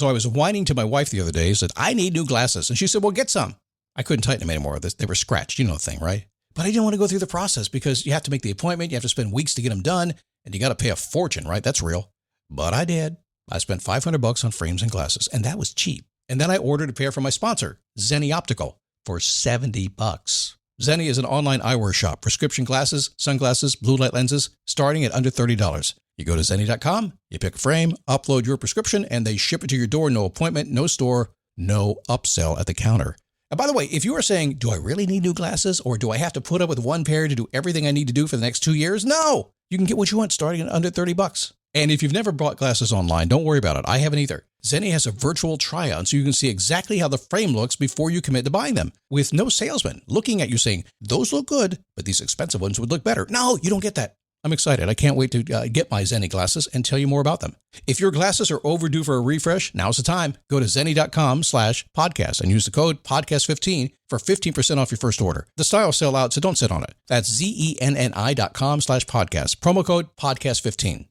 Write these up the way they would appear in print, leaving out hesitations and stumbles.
So I was whining to my wife the other day, said, I need new glasses. And she said, well, get some. I couldn't tighten them anymore. They were scratched. You know the thing, right? But I didn't want to go through the process because you have to make the appointment. You have to spend weeks to get them done. And you got to pay a fortune, right? That's real. But I did. I spent $500 on frames and glasses, and that was cheap. And then I ordered a pair from my sponsor, Zenni Optical, for $70. Zenni is an online eyewear shop. Prescription glasses, sunglasses, blue light lenses, starting at under $30. You go to Zenni.com, you pick a frame, upload your prescription, and they ship it to your door. No appointment, no store, no upsell at the counter. And by the way, if you are saying, do I really need new glasses, or do I have to put up with one pair to do everything I need to do for the next 2 years? No! You can get what you want starting at under $30. And if you've never bought glasses online, don't worry about it. I haven't either. Zenni has a virtual try-on, so you can see exactly how the frame looks before you commit to buying them, with no salesman looking at you saying, those look good, but these expensive ones would look better. No, you don't get that. I'm excited. I can't wait to get my Zenni glasses and tell you more about them. If your glasses are overdue for a refresh, now's the time. Go to Zenni.com/podcast and use the code podcast15 for 15% off your first order. The styles sell out, so don't sit on it. That's Zenni.com/podcast. Promo code podcast15.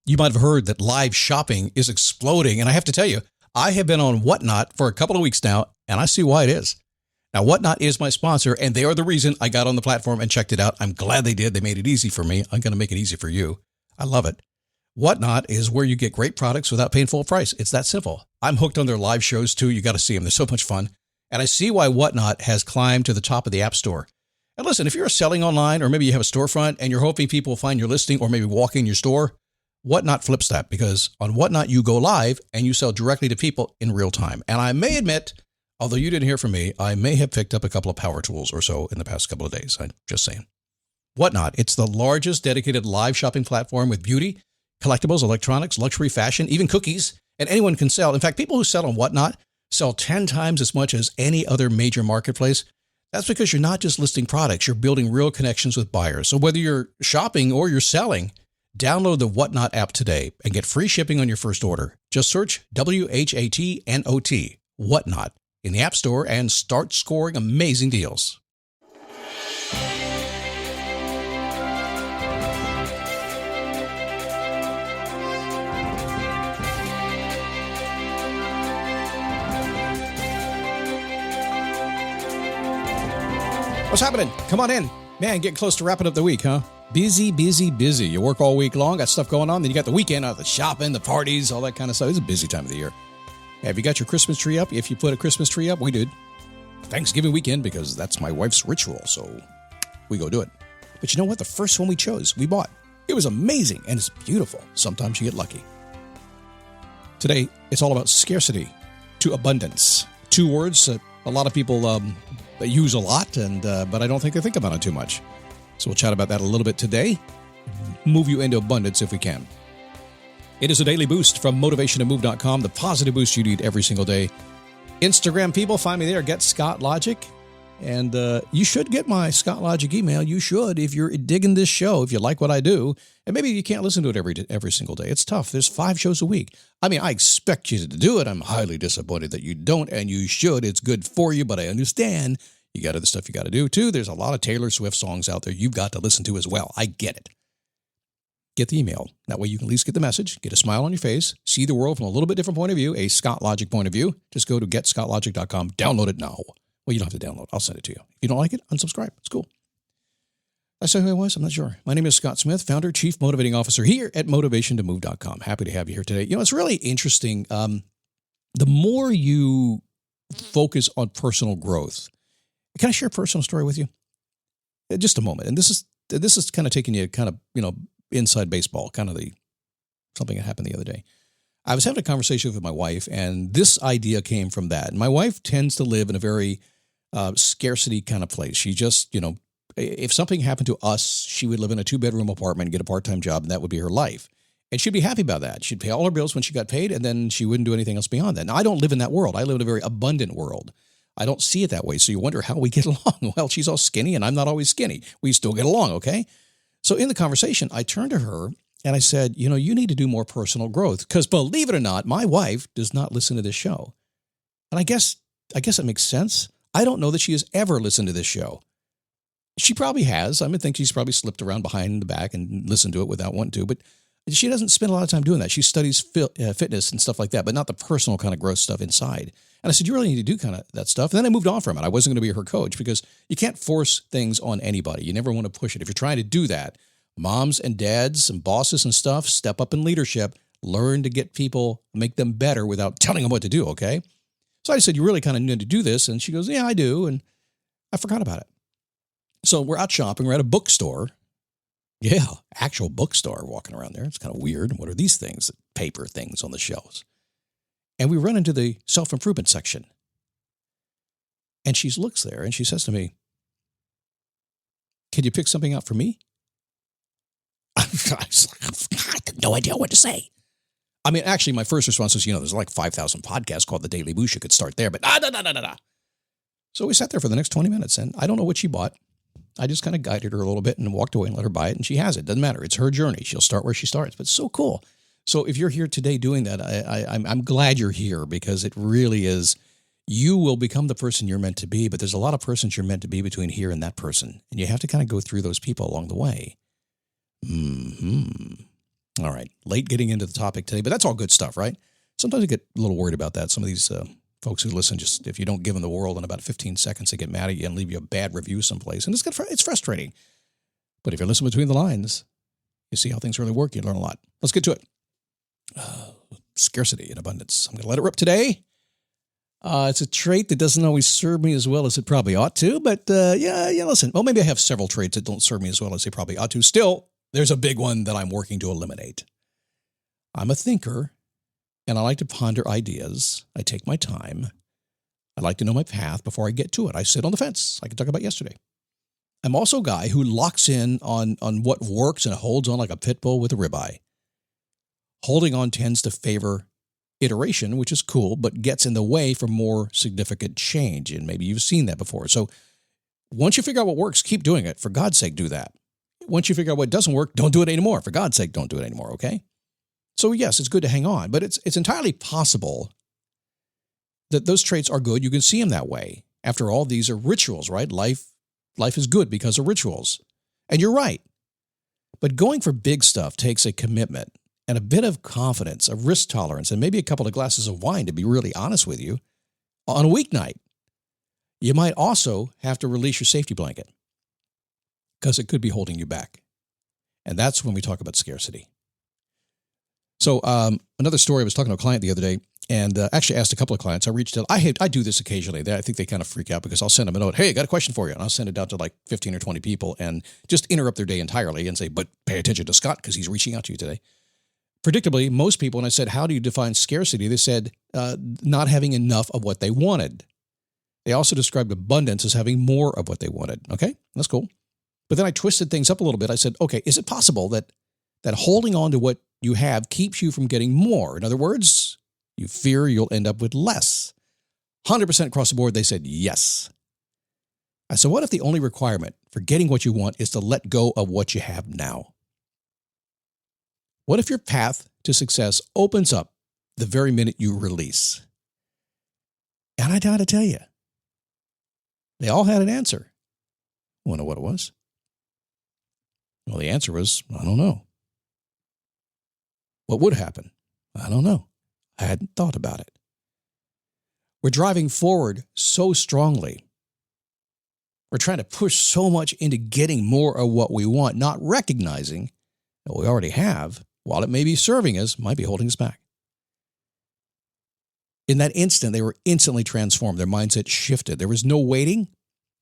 You might have heard that live shopping is exploding, and I have to tell you, I have been on Whatnot for a couple of weeks now, and I see why it is. Now, Whatnot is my sponsor, and they are the reason I got on the platform and checked it out. I'm glad they did. They made it easy for me. I'm going to make it easy for you. I love it. Whatnot is where you get great products without paying full price. It's that simple. I'm hooked on their live shows, too. You got to see them. They're so much fun. And I see why Whatnot has climbed to the top of the App Store. And listen, if you're selling online, or maybe you have a storefront, and you're hoping people will find your listing or maybe walk in your store, Whatnot flips that, because on Whatnot, you go live and you sell directly to people in real time. And I may admit, although you didn't hear from me, I may have picked up a couple of power tools or so in the past couple of days. I'm just saying. Whatnot, it's the largest dedicated live shopping platform with beauty, collectibles, electronics, luxury, fashion, even cookies, and anyone can sell. In fact, people who sell on Whatnot sell 10 times as much as any other major marketplace. That's because you're not just listing products, you're building real connections with buyers. So whether you're shopping or you're selling, download the Whatnot app today and get free shipping on your first order. Just search WHATNOT, Whatnot, in the App Store and start scoring amazing deals. What's happening? Come on in. Man, getting close to wrapping up the week, huh? Busy, busy, busy. You work all week long, got stuff going on, then you got the weekend, the shopping, the parties, all that kind of stuff. It's a busy time of the year. Have you got your Christmas tree up? If you put a Christmas tree up, we did. Thanksgiving weekend, because that's my wife's ritual, so we go do it. But you know what? The first one we chose, we bought. It was amazing, and it's beautiful. Sometimes you get lucky. Today, it's all about scarcity to abundance. Two words that a lot of people use a lot, but I don't think they think about it too much. So we'll chat about that a little bit today. Move you into abundance if we can. It is a daily boost from motivationtomove.com, the positive boost you need every single day. Instagram people, find me there, Get Scott Logic. And you should get my Scott Logic email. You should, if you're digging this show, if you like what I do. And maybe you can't listen to it every single day. It's tough. There's 5 shows a week. I mean, I expect you to do it. I'm highly disappointed that you don't, and you should. It's good for you, but I understand you got other stuff you got to do, too. There's a lot of Taylor Swift songs out there you've got to listen to as well. I get it. Get the email. That way you can at least get the message, get a smile on your face, see the world from a little bit different point of view, a Scott Logic point of view. Just go to getscottlogic.com, download it now. Well, you don't have to download. I'll send it to you. If you don't like it, unsubscribe. It's cool. I say who I was? I'm not sure. My name is Scott Smith, founder, chief motivating officer here at motivationtomove.com. Happy to have you here today. You know, it's really interesting. The more you focus on personal growth, can I share a personal story with you? Just a moment. And this is kind of taking you inside baseball, something that happened the other day. I was having a conversation with my wife, and this idea came from that. And my wife tends to live in a very scarcity kind of place. She just, if something happened to us, she would live in a 2-bedroom apartment and get a part-time job, and that would be her life. And she'd be happy about that. She'd pay all her bills when she got paid, and then she wouldn't do anything else beyond that. Now, I don't live in that world. I live in a very abundant world. I don't see it that way. So you wonder how we get along. Well, she's all skinny, and I'm not always skinny. We still get along, okay? So in the conversation, I turned to her, and I said, you need to do more personal growth, because believe it or not, my wife does not listen to this show. And I guess it makes sense. I don't know that she has ever listened to this show. She probably has. I think she's probably slipped around behind the back and listened to it without wanting to. But She doesn't spend a lot of time doing that. She studies fitness and stuff like that, but not the personal kind of growth stuff inside. And I said, you really need to do kind of that stuff. And then I moved on from it. I wasn't going to be her coach because you can't force things on anybody. You never want to push it. If you're trying to do that, moms and dads and bosses and stuff, step up in leadership, learn to get people, make them better without telling them what to do, okay? So I said, you really kind of need to do this. And she goes, yeah, I do. And I forgot about it. So we're out shopping. We're at a bookstore. Yeah, actual bookstore walking around there. It's kind of weird. What are these things? Paper things on the shelves. And we run into the self-improvement section. And she looks there and she says to me, can you pick something out for me? I had no idea what to say. I mean, actually, my first response was, there's like 5,000 podcasts called The Daily Boost. You could start there, but no. So we sat there for the next 20 minutes, and I don't know what she bought. I just kind of guided her a little bit and walked away and let her buy it, and she has it. Doesn't matter. It's her journey. She'll start where she starts, but it's so cool. So if you're here today doing that, I'm glad you're here because it really is, you will become the person you're meant to be, but there's a lot of persons you're meant to be between here and that person, and you have to kind of go through those people along the way. All right. Late getting into the topic today, but that's all good stuff, right? Sometimes I get a little worried about that. Some of these folks who listen, just if you don't give them the world in about 15 seconds, they get mad at you and leave you a bad review someplace. And it's frustrating. But if you listen between the lines, you see how things really work. You learn a lot. Let's get to it. Scarcity and abundance. I'm going to let it rip today. It's a trait that doesn't always serve me as well as it probably ought to. But listen. Well, maybe I have several traits that don't serve me as well as they probably ought to. Still, there's a big one that I'm working to eliminate. I'm a thinker, and I like to ponder ideas. I take my time. I like to know my path before I get to it. I sit on the fence, like I talked about yesterday. I'm also a guy who locks in on what works and holds on like a pit bull with a ribeye. Holding on tends to favor iteration, which is cool, but gets in the way for more significant change. And maybe you've seen that before. So once you figure out what works, keep doing it. For God's sake, do that. Once you figure out what doesn't work, don't do it anymore. For God's sake, don't do it anymore, okay? So yes, it's good to hang on, but it's entirely possible that those traits are good. You can see them that way. After all, these are rituals, right? Life is good because of rituals. And you're right. But going for big stuff takes a commitment and a bit of confidence, a risk tolerance, and maybe a couple of glasses of wine, to be really honest with you, on a weeknight. You might also have to release your safety blanket because it could be holding you back. And that's when we talk about scarcity. So another story, I was talking to a client the other day and actually asked a couple of clients. I reached out. I do this occasionally. I think they kind of freak out because I'll send them a note. Hey, I got a question for you. And I'll send it out to like 15 or 20 people and just interrupt their day entirely and say, but pay attention to Scott because he's reaching out to you today. Predictably, most people, when I said, how do you define scarcity? They said not having enough of what they wanted. They also described abundance as having more of what they wanted. Okay, that's cool. But then I twisted things up a little bit. I said, okay, is it possible that holding on to what you have keeps you from getting more? In other words, you fear you'll end up with less. 100% across the board, they said yes. I said, what if the only requirement for getting what you want is to let go of what you have now? What if your path to success opens up the very minute you release? And I got to tell you, they all had an answer. Want to know what it was? Well, the answer was, I don't know. What would happen? I don't know. I hadn't thought about it. We're driving forward so strongly. We're trying to push so much into getting more of what we want, not recognizing that we already have, while it may be serving us, might be holding us back. In that instant, they were instantly transformed. Their mindset shifted. There was no waiting.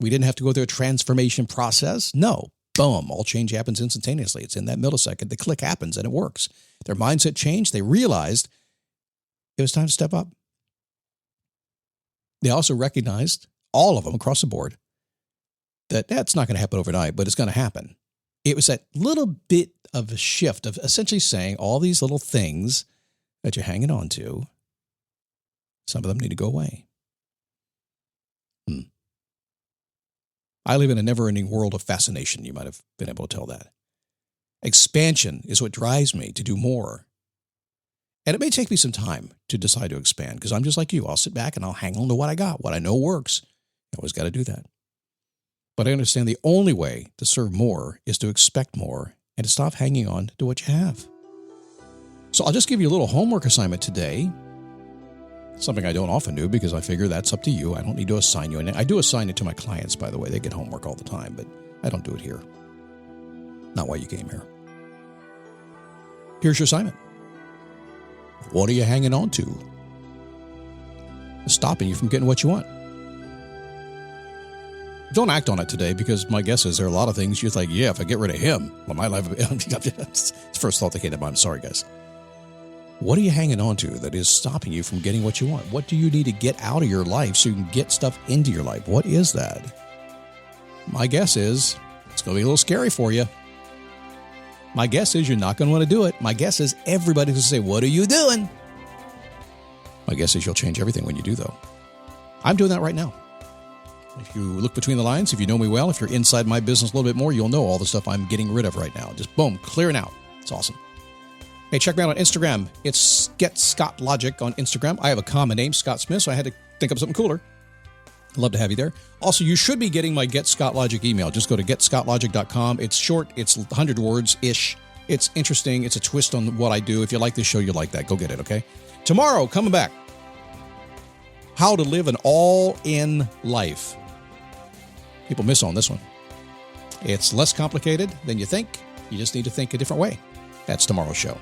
We didn't have to go through a transformation process. No. Boom. All change happens instantaneously. It's in that millisecond. The click happens and it works. Their mindset changed. They realized it was time to step up. They also recognized, all of them across the board, that that's not going to happen overnight, but it's going to happen. It was that little bit of a shift of essentially saying all these little things that you're hanging on to, some of them need to go away. I live in a never-ending world of fascination. You might have been able to tell that. Expansion is what drives me to do more. And it may take me some time to decide to expand because I'm just like you. I'll sit back and I'll hang on to what I got, what I know works. I always got to do that. But I understand the only way to serve more is to expect more and to stop hanging on to what you have. So I'll just give you a little homework assignment today. Something I don't often do because I figure that's up to you. I don't need to assign you anything. I do assign it to my clients, by the way. They get homework all the time, but I don't do it here. Not why you came here. Here's your assignment. What are you hanging on to? It's stopping you from getting what you want. Don't act on it today, because my guess is there are a lot of things you think, yeah, if I get rid of him, well, my life, it's the first thought that came to mind. I'm sorry, guys. What are you hanging on to that is stopping you from getting what you want? What do you need to get out of your life so you can get stuff into your life? What is that? My guess is it's going to be a little scary for you. My guess is you're not going to want to do it. My guess is everybody's going to say, what are you doing? My guess is you'll change everything when you do, though. I'm doing that right now. If you look between the lines, if you know me well, if you're inside my business a little bit more, you'll know all the stuff I'm getting rid of right now. Just boom, clearing out. It's awesome. Hey, check me out on Instagram. It's Get Scott Logic on Instagram. I have a common name, Scott Smith, so I had to think of something cooler. I'd love to have you there. Also, you should be getting my Get Scott Logic email. Just go to getscottlogic.com. It's short. It's 100 words-ish. It's interesting. It's a twist on what I do. If you like this show, you like that. Go get it, okay? Tomorrow, coming back, how to live an all-in life. People miss on this one. It's less complicated than you think. You just need to think a different way. That's tomorrow's show.